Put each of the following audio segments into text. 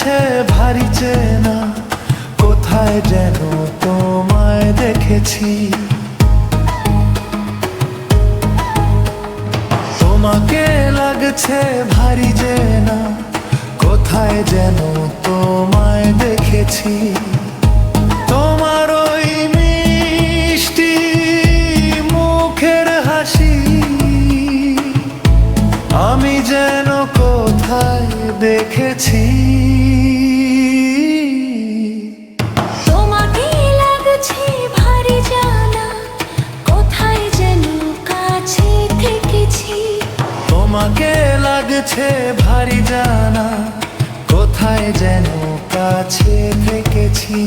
লাগছে ভারী চেনা, কোথায় যেন তোমায় দেখেছি। তোমাকে লাগছে ভারী চেনা, কোথায় যেন তোমায় দেখেছি। তোমার ওই মিষ্টি মুখের হাসি আমি যেন কোথায় দেখেছি। তোমাকে লাগছে ভারী জানা, কোথায় যেন কাছে থেকেছি। তোমাকে লাগছে ভারী জানা, কোথায় যেন কাছে থেকেছি।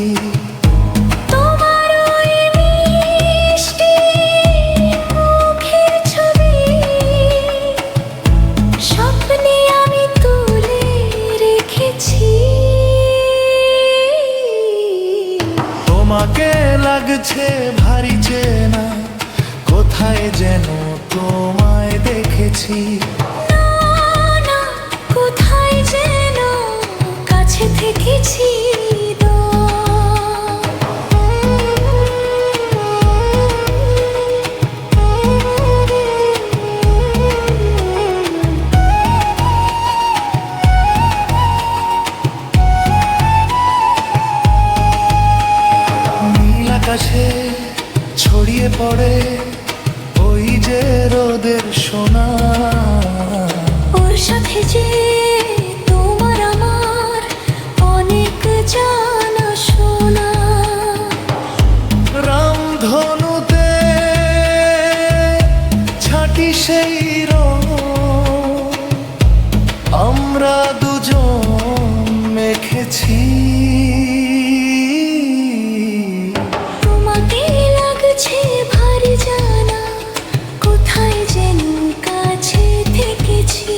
তোমার ওই মিষ্টি মুখের ছবি স্বপ্নে আমি তুলে রেখেছি। তোমাকে লাগছে ভারী চেনা, কোথায় যেন তোমায় দেখেছি। না না, কোথায় যেন কাছে থেকেছি। নীল আকাশে ছড়িয়ে পড়ে ওই যে রোদের সোনা, ওর সাথে যে তোমার আমার অনেক জানা শোনা। রামধনুতে ছাটি সেই রং আমরা দুজন মেখেছি। তোমাকে লাগছে ভারী জানা, কোথায় যেন কাছে থেকেছি।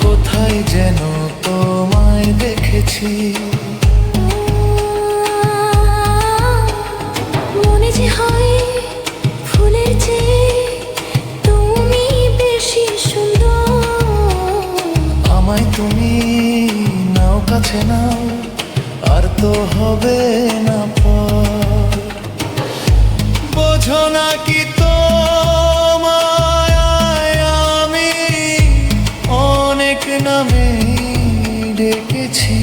কোথায় যেন তোমায় দেখেছি। মনে যে হয় ফুলের চেয়ে তুমি বেশি সুন্দর। আমায় তুমি নাও কাছে নাও, আর তো হবে না পর। বোঝো না কি তোমায় আমি অনেক নামে ডেকেছি।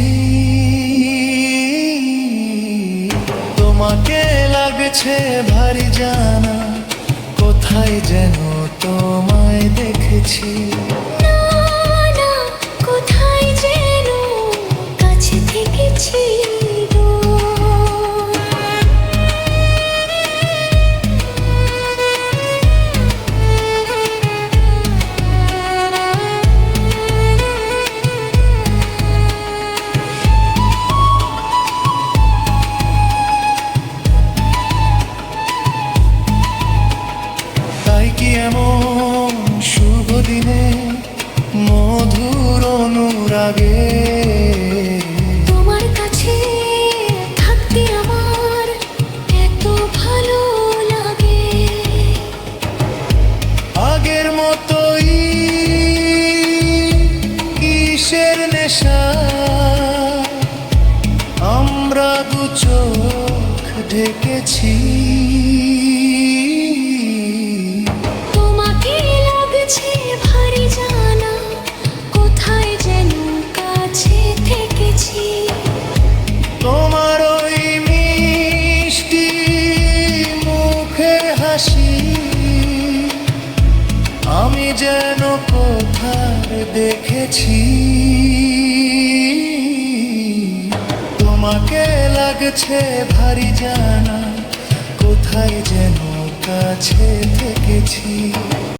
তোমাকে লাগছে ভারী জানা, কোথায় যেন তোমায় দেখেছি। না না, কোথায় যেন কাছে থেকেছি। তাই কি এমন শুভ দিনে মধুর অনুরাগে তোমার কাছে থাকতে আমার এত ভালো লাগে। আগের মতোই কিসের নেশা আমরা দু চোখ ঢেকেছি। তোমাকে লাগছে ভারী জানা, কোথায় যেন কাছে থেকেছি। তোমার ওই মিষ্টি মুখের হাসি আমি যেন কোথায় দেখেছি। তোমাকে লাগছে ভারী জানা, কোথায় যেন কাছে থেকেছি।